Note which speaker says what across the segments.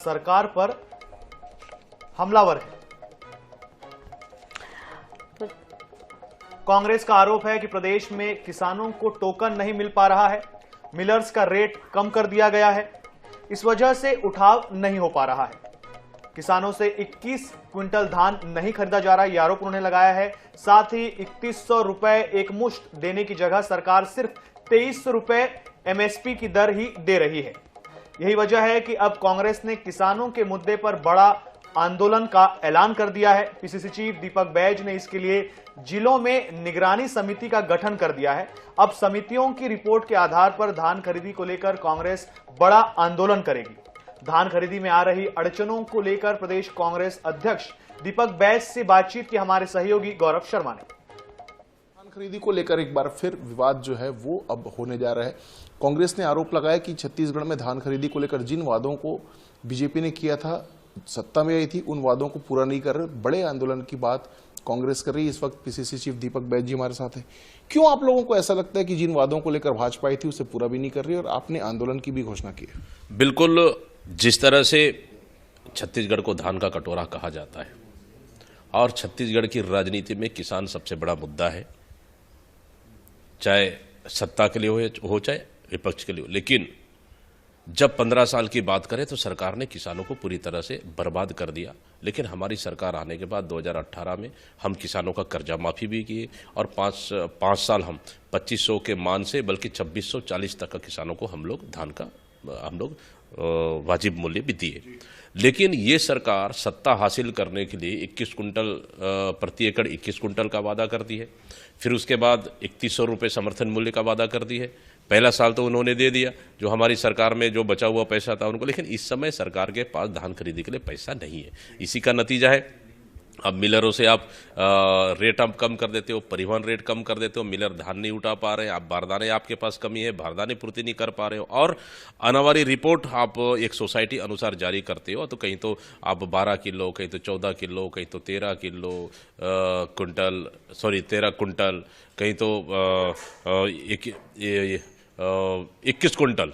Speaker 1: सरकार पर हमलावर है। कांग्रेस का आरोप है कि प्रदेश में किसानों को टोकन नहीं मिल पा रहा है, मिलर्स का रेट कम कर दिया गया है, इस वजह से उठाव नहीं हो पा रहा है। किसानों से 21 क्विंटल धान नहीं खरीदा जा रहा है, यह आरोप उन्होंने लगाया है। साथ ही 3100 रुपए एक मुश्त देने की जगह सरकार सिर्फ 2300 रुपए एमएसपी की दर ही दे रही है। यही वजह है कि अब कांग्रेस ने किसानों के मुद्दे पर बड़ा आंदोलन का ऐलान कर दिया है। पीसीसी चीफ दीपक बैज ने इसके लिए जिलों में निगरानी समिति का गठन कर दिया है। अब समितियों की रिपोर्ट के आधार पर धान खरीदी को लेकर कांग्रेस बड़ा आंदोलन करेगी। धान खरीदी में आ रही अड़चनों को लेकर प्रदेश कांग्रेस अध्यक्ष दीपक बैज से बातचीत की हमारे सहयोगी गौरव शर्मा ने।
Speaker 2: धान खरीदी को लेकर एक बार फिर विवाद जो है वो अब होने जा रहा है। कांग्रेस ने आरोप लगाया कि छत्तीसगढ़ में धान खरीदी को लेकर जिन वादों को बीजेपी ने किया था, सत्ता में आई थी, उन वादों को पूरा नहीं कर रहे। बड़े आंदोलन की बात कांग्रेस कर रही है। इस वक्त पीसीसी चीफ दीपक बैज जी हमारे साथ हैं। क्यों आप लोगों को ऐसा लगता है कि जिन वादों को लेकर भाजपा आई थी उसे पूरा भी नहीं कर रही और आपने आंदोलन की भी घोषणा की है?
Speaker 3: बिल्कुल, जिस तरह से छत्तीसगढ़ को धान का कटोरा कहा जाता है और छत्तीसगढ़ की राजनीति में किसान सबसे बड़ा मुद्दा है, चाहे सत्ता के लिए हो चाहे विपक्ष के लिए हो। लेकिन जब 15 साल की बात करें तो सरकार ने किसानों को पूरी तरह से बर्बाद कर दिया। लेकिन हमारी सरकार आने के बाद 2018 में हम किसानों का कर्जा माफी भी किए और 5 साल हम 2500 के मान से बल्कि 2640 तक का किसानों को हम लोग धान का वाजिब मूल्य भी दिए। लेकिन ये सरकार सत्ता हासिल करने के लिए 21 कुंटल प्रति एकड़ 21 कुंटल का वादा करती है। फिर उसके बाद 3100 रुपये समर्थन मूल्य का वादा करती है। पहला साल तो उन्होंने दे दिया जो हमारी सरकार में जो बचा हुआ पैसा था उनको, लेकिन इस समय सरकार के पास धान खरीदी के लिए पैसा नहीं है। इसी का नतीजा है अब मिलरों से आप रेट आप कम कर देते हो, परिवहन रेट कम कर देते हो, मिलर धान नहीं उठा पा रहे हैं, आप बारदाने आपके पास कमी है, बारदाने पूर्ति नहीं कर पा रहे हो और अनावारी रिपोर्ट आप एक सोसाइटी अनुसार जारी करते हो तो कहीं तो आप 12 किलो, कहीं तो 14 किलो, कहीं तो 13 किलो कुंटल 13 कुंटल, कहीं तो 21 कुंटल।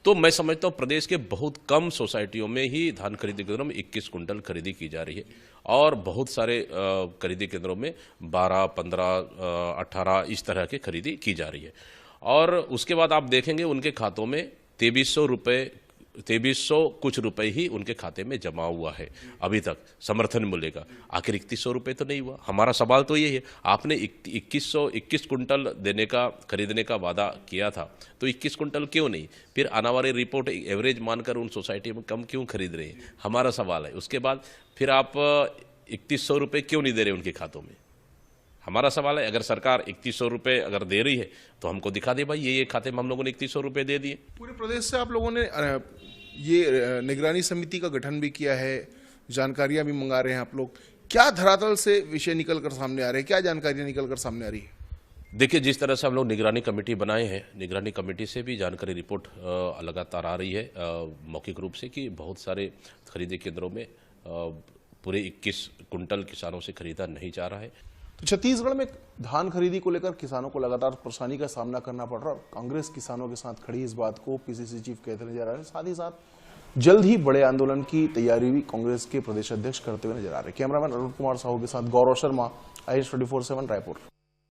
Speaker 3: तो मैं समझता हूँ प्रदेश के बहुत कम सोसाइटियों में ही धान खरीदी केंद्रों में 21 कुंटल खरीदी की जा रही है और बहुत सारे खरीदी केंद्रों में 12, 15, 18 इस तरह की खरीदी की जा रही है। और उसके बाद आप देखेंगे उनके खातों में 2300 कुछ रुपए ही उनके खाते में जमा हुआ है अभी तक समर्थन मूल्य का। आखिर 3100 रुपये तो नहीं हुआ। हमारा सवाल तो ये है, आपने 21 कुंटल देने का खरीदने का वादा किया था तो 21 कुंटल क्यों नहीं? फिर आने वाली रिपोर्ट एवरेज मानकर उन सोसाइटी में कम क्यों खरीद रहे हैं? हमारा सवाल है। उसके बाद फिर आप 3100 रुपये क्यों नहीं दे रहे उनके खातों में? हमारा सवाल है। अगर सरकार 3100 रुपये अगर दे रही है तो हमको दिखा दे भाई ये खाते में हम लोगों ने 3100 रुपये दे दिए।
Speaker 2: पूरे प्रदेश से आप लोगों ने ये निगरानी समिति का गठन भी किया है, जानकारियां भी मंगा रहे हैं आप लोग। क्या धरातल से विषय निकल कर सामने आ रहे हैं, क्या जानकारियां निकल कर सामने आ रही है?
Speaker 3: देखिए, जिस तरह से हम लोग निगरानी कमेटी बनाए हैं, निगरानी कमेटी से भी जानकारी रिपोर्ट लगातार आ रही है मौखिक रूप से कि बहुत सारे खरीदी केंद्रों में पूरे 21 कुंटल किसानों से खरीदा नहीं जा रहा है।
Speaker 2: तो छत्तीसगढ़ में धान खरीदी को लेकर किसानों को लगातार परेशानी का सामना करना पड़ रहा है। कांग्रेस किसानों के साथ खड़ी इस बात को पीसीसी चीफ कहते नजर आ रहे हैं। साथ ही साथ जल्द ही बड़े आंदोलन की तैयारी भी कांग्रेस के प्रदेश अध्यक्ष करते हुए नजर आ रहे हैं। कैमरामैन अरुण कुमार साहू के साथ गौरव शर्मा, IAS 24/7 रायपुर।